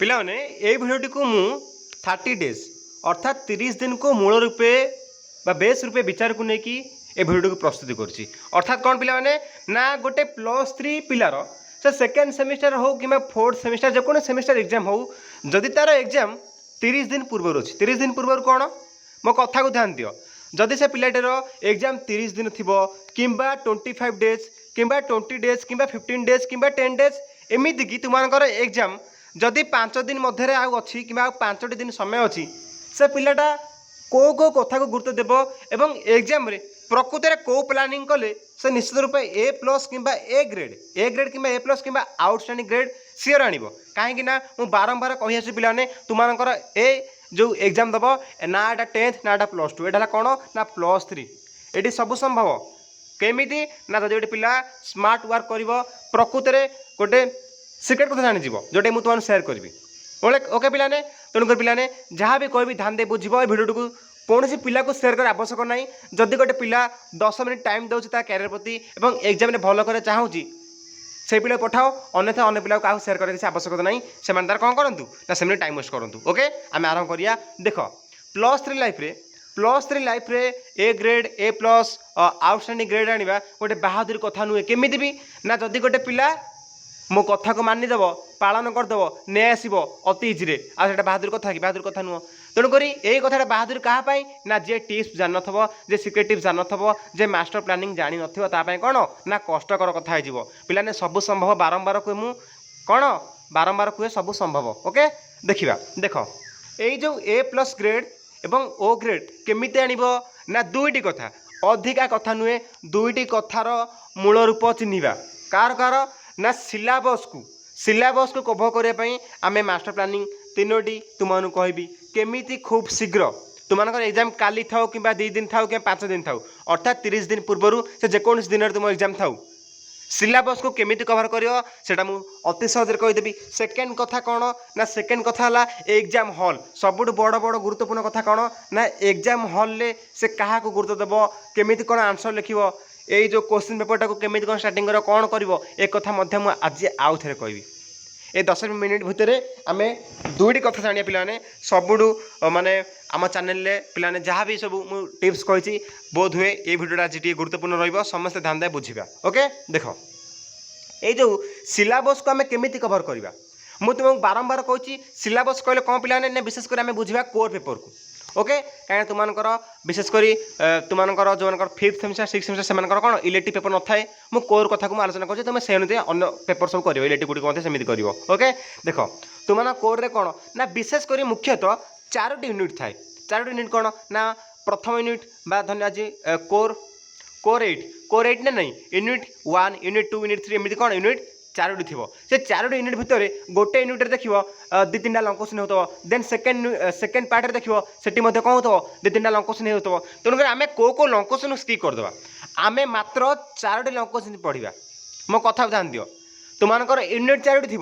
पिलाने ये भिडियोटी को मु 30 डेज अर्थात 30 दिन को मूल रूपे बेस रूपे विचार को लेकिन ए भिडियो को प्रस्तुति करछि। अर्थात कौन पिलाने ना गोटे +3 पिलार से सेकेंड सेमिस्टर हो कि फोर्थ सेमिस्टर जेको सेमिस्टर एग्जाम हो जदि तार एग्जाम 30 दिन पूर्व अच्छी 30 दिन पूर्व कौन मो कथा को ध्यान दियो जदि से पिलाटर एग्जाम 30 दिन थी कि 25 डेज कि 20 डेज कि 15 डेज कि 10 डेज एमती कि तुम एग्जाम जदि 5 दिन मध्य अच्छी कि 5 दिन समय अच्छी से पिलाटा को कथा को गुरुत्व देव एवं एग्जाम रे प्रकृत में कौ प्लानिंग कले से निश्चित रूप A+ कि ए ग्रेड कि A+ कि आउटस्टैंडिंग ग्रेड सियोर आनिबो कहीं मुझे बारंबार कही आसुची पिलाने तुमकर ए जो एग्जाम दब ना एटा 10th ना एटा +2 एटा कौन ना +3 ये सब संभव केमिति ना जब गोटे पिला स्मार्ट वर्क कर प्रकृत में गोटे सिक्रेट कथा जानी जोटे मुझे तुम सेयार करी ओके पिलाने तेणुकर पिलाने जहाँ भी कह ध्यान दे बुझ भिडियो को कौन पिला को सेयार कर आवश्यक ना जदि गोटे पिला 10 मिनट टाइम दौर क्यारियर प्रति और एग्जाम भल कर चाहूँगी से पिला पठाओ अन्यथा अन्य पिला क्या सेयार करने आवश्यकता ना से तार कौन करूँ ना से टाइम वेस्ट करूँ। ओके आम आरंभ करिया देख +3 लाइफ रे A grade A+ outstanding grade आनिबा गोटे बहादुर कथा नुहे केमिति भी ना जदि गोटे पिला मो कथा को मानिदेव पालन करदेव ने आसब अति इजी आटा बहादुर कथा कि बहादुर कथा नुह तेणुक यही कथा बहादुर क्या ना जे टिप्स जान न जे सिक्रेट टिप्स जान न जे मास्टर प्लानिंग जानी नापी कौन ना कष्टकर कथा हो पिलाने सब संभव बारंबार कहे मु कौन बारंबार कहे सब संभव। ओके देखा देख यही जो A+ ग्रेड एवं O ग्रेड केमिति आनिबो ना दुईटी कथा अधिका कथा नुहे दुईटी कथार मूल रूप चिन्हवा कार ना सिलेबस को कभर करने आम मास्टर प्लानिंग 3टी तुमको कहबी केमिति खूब शीघ्र तुम एग्जाम काली थाओ कि 2 दिन थाओ कि 5 दिन थाओ अर्थात 30 दिन पूर्व से जेकोसी दिन तुम एग्जाम थाओ सिलेबस को केमिति कभर करा मु अति सहज कहीदेवी। सेकेंड कथा कौन ना सेकेंड कथा है एग्जाम हॉल सबुठ बड़ बड़ गुरुत्वपूर्ण कथा कौन ना एग्जाम हॉल से क्या गुरुत्व देव केमिति कौन आंसर लिख यही जो क्वेश्चन पेपरटा को केमिति कौन स्टार्टिंग कर कौन कर एक कथा आज आउ थे कहबी ए 10 मिनिट भितर आम दुईटी कथा जाना पिलाने सबुठू माने आम चैनल पिलाने जहाँ भी सब टिप्स कही बोध हुए ये भिडियोटा आज गुरुत्वपूर्ण रमस्त ध्यान दे बुझा। ओके देख ये जो सिलेबस को आम केमिति कभर करवा मुझे तुमको बारंबार कहूँ सिलेबस कहले कौन पिलाने विशेष कर आम बुझा कोर पेपर को। ओके कहीं तुमकर विशेषकर तुमकर जो 5th सेमिस्टर 6th सेमिस्टर से कौन इलेक्टिव पेपर न थाए मु कोर कथा को आलोचना कर तुम से अनुसार अन्य पेपर सब कर इलेक्टिव गुड़ी सेमती कर। ओके देख तुम कोर रे कौन ना विशेषकर मुख्यतः 4टी यूनिट थाए 4टी यूनिट कौन ना प्रथम यूनिट धन्य आज कोर 8 ना नहीं यूनिट 1 यूनिट 2 यूनिट 3 एमती कौन यूनिट 4टी थी से 4टी यूनिट भितर गोटे यूनिट देख 2-3टा लंग क्वेश्चन हो देन सेकेंड पार्ट देख से कौन हो 2-3टा लंग क्वेश्चन हो तेणुक आम को लंग क्वेश्चन स्किप करदे आम मात्र 4टी लंग क्वेश्चन पढ़ा मो कथा ध्यान दियो तुमकर यूनिट 4टी थी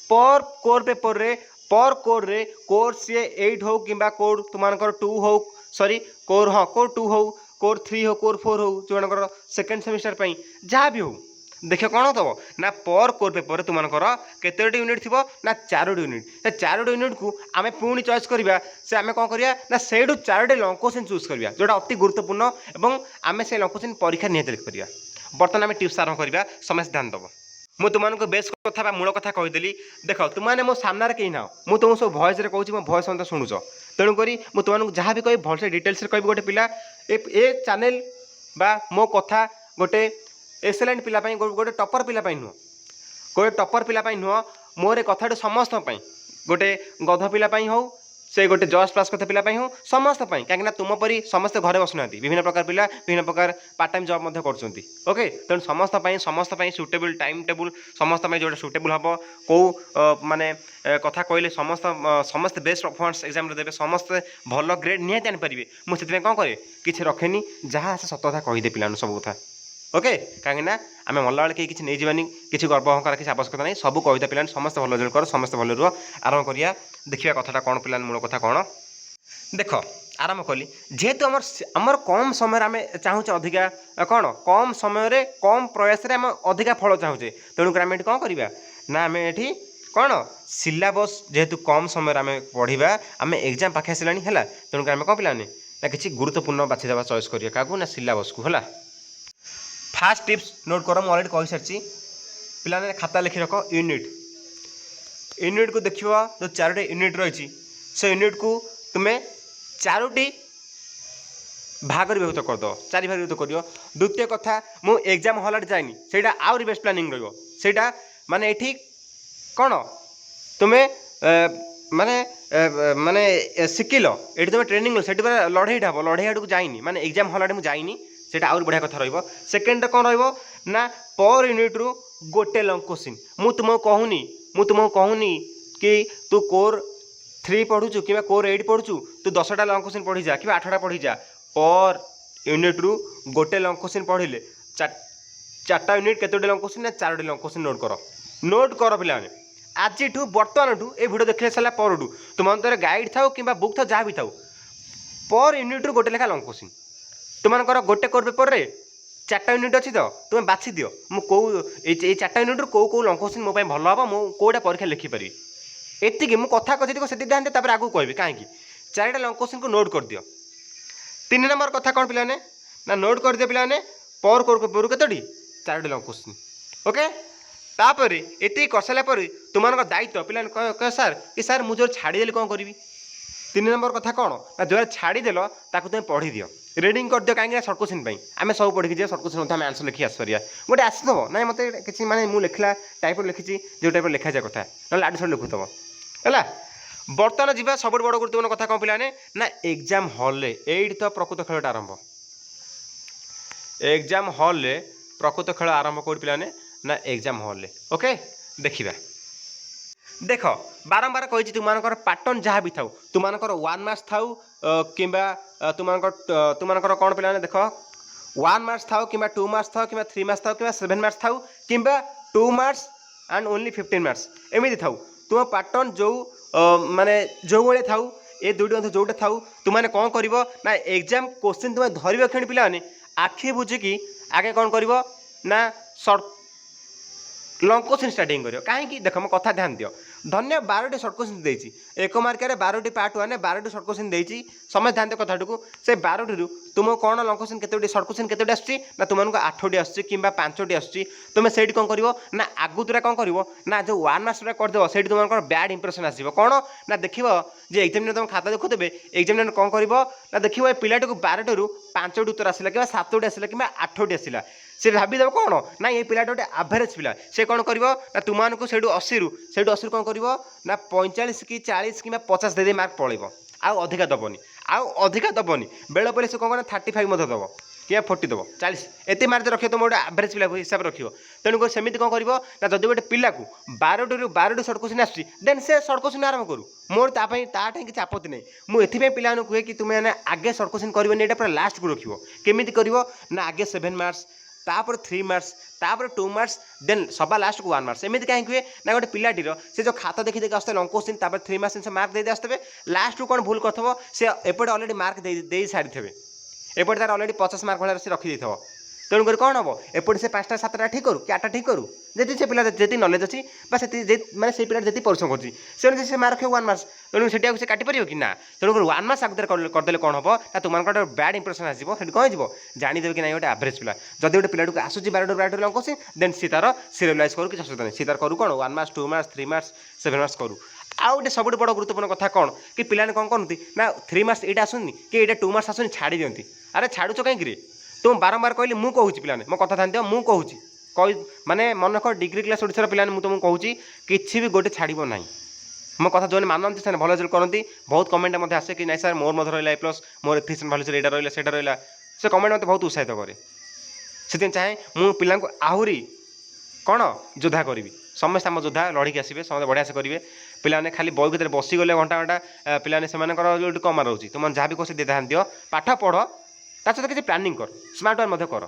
पर कोर पेपर रे पर कोर सी 8 हो कि कोर तुमकर 2 हो सॉरी कोर हाँ कोर 2 हो कोर 3 हो कोर 4 हो जो सेकेंड सेमिस्टर जहाँ भी हो देख कौन तब ना पर कोर पेपर तुमकर केतोटी यूनिट थी ना 4टी यूनिट से 4टी यूनिट को आम पुणी चॉइस करवा से आम कौन करवा ना से 4टी लंग क्वेश्चन चूज करवा जोटा अति गुरुत्वपूर्ण और आम से लंग क्वेश्चन परीक्षा निहत लिखिपर बर्तमान आम टिप्स आरंभ करवा समस्त ध्यान दब मुझे तुमको बेस कथा मूल कथा कहीदेली देख तुमने मो सामने कहीं ना मुझे तुम सब भॉइस रे कहूँ मो भॉइस मत शुणुच तेणुक मुझे तुमको जहाँ भी कह भलसे डिटेल्स कह गोटे पिला ए चैनल बा मो कथा गोटे एक्सेलेंट पिला गोटे टपर पिला नुह गोटे टपर पिला नुह मोर कथा समस्त गोटे गध पिला हो से गोटे जस्ट पास करता पिला हो समस्त कहीं तुम परी समस्त घरे बसुना विभिन्न प्रकार पिला विभिन्न प्रकार पार्ट टाइम जॉब कर ओके तेणु समस्त सुटेबल टाइम टेबुल समस्त जो सुटेबल हम कौ माने कथा कहले समस्त बेस्ट परफॉर्मेंस एग्जाम देवे समस्त भल ग्रेड निहाती आनीपारे मुझे कौन करे किसी रखेनी जहाँ आसे सत कथा कहीदे पिला सब कथा ओके कहीं आम मल्ला बेले किसी नहीं जानी किसी गर्व अहंकार किसी आवश्यकता नहीं सब कविता पिलाने समस्त भल रिजल्ट कर समस्त भल रुह आरंभ करिया देखिया कथाटा कौन पिलाने मूल कथा कौन देख आरंभ कली जेहेतु आमर कम समय आम चाहूचे अधिका कौन कम समय कम प्रयास आम अधिका फल चाहूचे तेणुक आम ये कौन करवा ना आम ये कौन सिलेबस जेहेतु कम समय आम पढ़ा आम एग्जाम पाखे आसला है तेणुक आम कौन पे ना किसी गुरुत्वपूर्ण बाछीदेवा चॉइस करिया क्या ना सिलेबस को है। फास्ट टिप्स नोट कर मुझे अलरेडी कही सारी पे खाता लिखी रख यूनिट को देख जो 4टी यूनिट रही से यूनिट को तुम्हें 4टी भाग विभक्त करद 4 भाग विभक्त कर। द्वितीय कथा मु एग्जाम हल जाइनी से आउरी बेस्ट प्लानिंग रहा माने ये कौन तुम्हें माने माने शिखिल ये तुम ट्रेनिंग से लड़ाई हम लड़ाई आड़ को जाइनी माने एग्जाम हल आड़े जाइनी से आउरी बढ़िया कथा सेकेंड कौन रहा पर यूनिट रु गोटे लंग क्वेश्चन मु तुमको कहूनी कि तू कोर 3 पढ़ुचु कि कोर 8 पढ़ुचु तू 10टा लंग क्वेश्चन पढ़ी जा कि 8टा पढ़ी जा पर यूनिट रु गोटे लंग क्वेश्चन पढ़िले 4टा यूनिट केतोटी लंग क्वेश्चन ना 4टी लंग क्वेश्चन नोट कर पे आज बर्तमान ये वीडियो देख सारा पर तुम अंतर गाइड था कि बुक था जहाँ भी था पर यूनिट रु गोटे लेखा लंग क्वेश्चन तुम गोटे कोर पेपर रे 4टा यूनिट अच्छी तो तुम बाछि दियो मु को 4टा यूनिट कौ लंग क्वेश्चन मो भल हम मु कौटा परीक्षा लिखिपारि एति मु कथा कथी से ध्यान आगू कहबी कहीं 4टा लंग क्वेश्चन को नोट कर दियो। 3 नंबर कथा कौन पे ना नोट कर दियो पे पर कोर पेपर केतोटी 4टी लंग क्वेश्चन ओके। तापर ये कर सारापर तुम दायित्व पे कह सार कि सार मुझे छाड़देली कौन करी। 3 नंबर कथा कौन ना जो छाड़देल ताकू तुम पढ़ी दियो रिडिंग कर दियो कहीं सर्ट क्वेश्चन आम सब पढ़ी जाए सर्ट क्वेश्चन आम आंसर लिखी आसपार गोटे आसव ना मत कि मानने लिखला टाइप लिखी जो टाइप लिखा जाए कथा ना आड़ साइड लिखुव है। बर्तमान जी सब बड़ गुरुत्वपूर्ण कथा कौन पे ना एग्जाम हल ये तो प्रकृत खेलटा आरंभ एग्जाम हल प्रकृत खेल आरंभ कौट पे ना एग्जाम हल ओके। देखा देख बारंबार कही तुम पैटर्न जहाँ भी था तुम 1 मार्क्स था कि तुम कौन पे देख 1 मार्क्स था कि 2 मार्क्स था कि 3 मार्क्स था कि 7 मार्क्स था कि 2 मार्क्स एंड ओनली 15 मार्क्स एमती था तुम पैटर्न जो माने जो भाई था ये दुईट मध्य जोटा था तुमने कौन कर ना एग्जाम क्वेश्चन तुम धरब क्षण पे आखि बुझिकी आगे कौन कर ना सर्ट लंग क्वेश्चन स्टार्टिंग करियो कहीं देख मो कथा ध्यान दियो धन्य 12टी सर्ट क्वेश्चन देती 1 मार्कर 12टी पार्ट 1 12टी सर्ट क्वेश्चन देती समझ ध्यान दियो कथा को से 12टी तुम कौन लंग क्वेश्चन केतोटी सर्ट क्वेश्चन केतोटी आसुची ना तुमको 8टी आसुची कि 5टी आसुची तुम से कौन कर ना आगुतरा कौन कर ना जो 1 मार्क्स करदेव से तुम बैड इंप्रेशन आसो कौन ना देख जे एग्जामिनर तुम खाता देखुवे एग्जामिनर कौन कर ना देख पिलाटी को 12टी 5टी उत्तर आसला कि 7टी आसला कि 8टी आसला से भावीदेव कौन ना ये पिलाटा गोटे आभरेज पिला से कौन कर ना तुमको से 80 कौन कर ना 45 कि 40 कि 50 दे मार्क पड़े आउ अधिका दबनी बेल पड़े से कौन 35 दब कि 40 दब 40 एत मार्क रखिए तुम गोटे आभरेज पिला हिसाब रखिए तेणुक सेमती कौन कर ना जब गोटे पिला 12टी सर्ट क्वेश्चन आसुची देन से सर्ट क्वेश्चन आरंभ करूँ मोर तापाई किसी आपत्ति नहीं मुझे पिला कहे कि तुम्हें आगे सर्ट क्वेश्चन करनी यहाँ पूरा लास्ट को रखिए केमी कर ना आगे 7 मार्क्स तापर 3 मार्क्स तापर 2 मार्क्स देन सभा लास्ट को 1 मार्क्स एमती कहीं हुए ना गोटे पिलाटीर से जो खाता देखी देखिए आसते लंग क्वेश्चन तापर 3 मार्क्स से मार्क दे आसते लास्ट को कौन भूल कर से एपटे अलरेडी मार्क दे सारी थे एपटे तार अलरेडी 50 मार्क भाई से रखी देव तेणुक कौन हम एपटे से 5टा 7टा ठीक करूँ कि 8टा ठीक करूँ जी से पिला जी नलेज अच्छी मैंने से पिला जी परिश्रम कर से मार्क रखे 1 मार्क्स तेणु से काटिपर कि ना तेणुक 1 मार्क्स आगे करदे कौन हम ना तुम गोटे बैड इंप्रेशन आसो से कौन हो जानीदेव कि ना गोटे आभरेज पिला जब गोटे पिला आसूँ 12टी लंग क्वेश्चन देन सी तार सिरियलाइज करूँ कि असुविधा नहीं सी तार करूँ कौन 1 मार्क्स 2 मार्क्स 3 मार्क्स 7 मार्क्स करूँ आउ गोटे सब बड़ गुरुत्वपूर्ण कथा कौन कि पिलाने कौन करती ना 3 मार्क्स ये आसुनी कि ये 2 मार्क्स आसुनी छाड़ी दिखती अरे छाड़ुच कहीं तुम बारंबार कहली मुझे कहूँ पिलाने मो कथा ध्यान दियो मुझे कहूँ कही माने मन रख डिग्री क्लास ओडिशार पिलाने मुझे तुमको कहूँ किसी भी गोटे छाड़ ना मो कथा जो मानती से भल रिजल्ट करती बहुत कमेंट आसे कि नहीं सर मोर मत रहा प्लस मोर एफिशिएंट भैल्यू यहाँ रहा से रहा से कमेंट मत बहुत उत्साहित करे से चाहे मुझे पिला आहरी कौन योद्धा करी समस्त आम योद्धा लड़िकी आसवे समस्त बढ़िया से करेंगे पिलाने खाली बही भर बसीगले घंटा घंटा पिलाने से कम रोचे तुम जहाँ भी कह दे ध्यान दियो पाठ पढ़ ता सहित किसी प्लानिंग कर स्मार्ट वर्क कर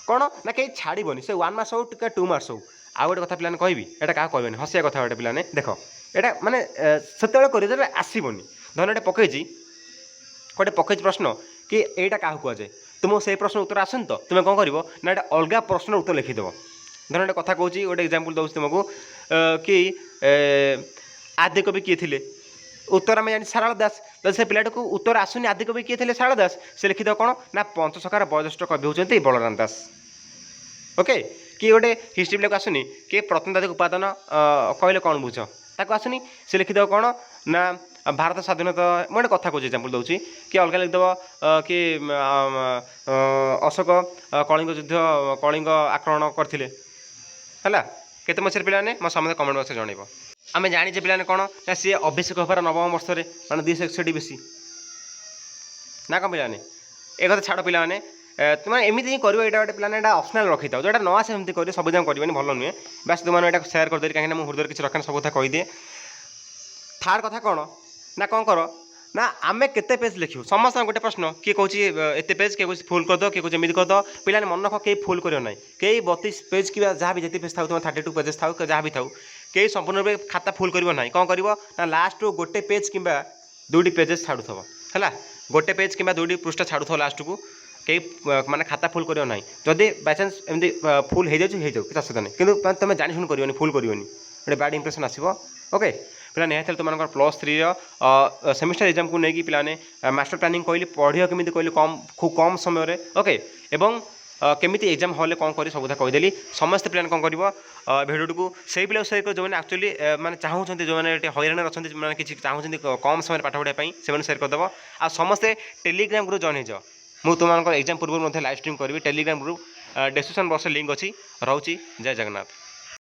कौन ना कहीं छाड़बनी से 1 मार्क्स हो 2 मार्क्स हो आउ गोटे कथा पिलाने कहबी एटा क्या कहबे हसिया कथा गोटे पिलाने देख एटा माने सेतेबेले कर जब आसबनी धन गोटे पकईची प्रश्न कि एटा क्या कहुए तुम से प्रश्न उत्तर आसन तो तुम कौन कर ना अलग प्रश्न उत्तर लिखिदेव धर गोटे कथा कहूँ गोटे एग्जांपल दूसरी तुमको कि आदिकवि किए थे उत्तर आम जानी सारला दास जब से पिलाटी को उत्तर आसुनी आदिकवि किए थे सारला दास से लिखिद कौन ना पंचसखार वयोज्येष्ठ कवि होती बलराम दास ओके कि गोटे हिस्ट्री पिला आसुनी कि प्रत्नताधिक उपादान कहले कौन बुझ ताको आसुनी से लिखिद कौन ना भारत स्वाधीनता मुझे कथा कौन एग्जांपल दूसरी कि अलग लिखिदेव कि अशोक कलिंग युद्ध कलिंग आक्रमण करते है केते मसीह पिलाने मो समस्त कमेंट बॉक्स जनइब आम जाचे पिलाने कौन ना सी अभिषेक होबार नवम वर्ष में मैंने 261 बेसी ना कौन पिलाने एक कथा छाड़ पिलाने तुम एमती ही कर गोटे प्लान यहाँ ऑप्शनल रखी था जो न आसे एमती कर सब जन कर भल नुहे बस तुमने यहाँ सेयार करदेली कहीं मुझे हृदय किसी रखें सब कथा कहीदिए थार्ड कथा कौन ना कौन कर ना आम केते पेज लिखू समस्त गोटे प्रश्न किए कौन एत पेज किए फुल करद किए कौन कर पिलाने मन रख कई फुल कर ना कई 32 पेज कि जहाँ भी जिते पेज था तुम 32 पेजेस था जहाँ भी था कई संपूर्ण रूप खाता फुल कर ना कौन कर ना लास्ट गोटे पेज कि 2टी पेजेस छाड़ुव है गोटे पेज कि 2टी पृष्ठ छाड़ुव लास्ट को कई माने खाता फुल करियो नाही जदि बाय चांस एमदी फुल हे जाऊ कि असुविधा नहीं किंतु तुम जानी शुणी करियोनी फुल करियोनी गोटे बैड इंप्रेशन आसीबो ओके पिला निहाती तुम +3 सेमिस्टर एग्जाम को लेकिन पिलाने मास्टर प्लानिंग कहली पढ़ियो केमिति कहली कम खूब कम समय रे ओके एवं केमिति एग्जाम हॉल कौन कर सब कहीदेली समस्त प्लान कौन कर भिडियो को से पिला सेयार कर जो एक्चुअली मैंने चाहूँ जो हईराण अच्छा मैंने किसी चाहूँ कम समय पाठ पढ़ाई से सेयार करदेव आ समस्ते टेलीग्राम ग्रुप जॉइन हो मुझे तुम एग्जाम पूर्व लाइव स्ट्रीम करी Telegram group description box link अच्छी रोची जय जगन्नाथ।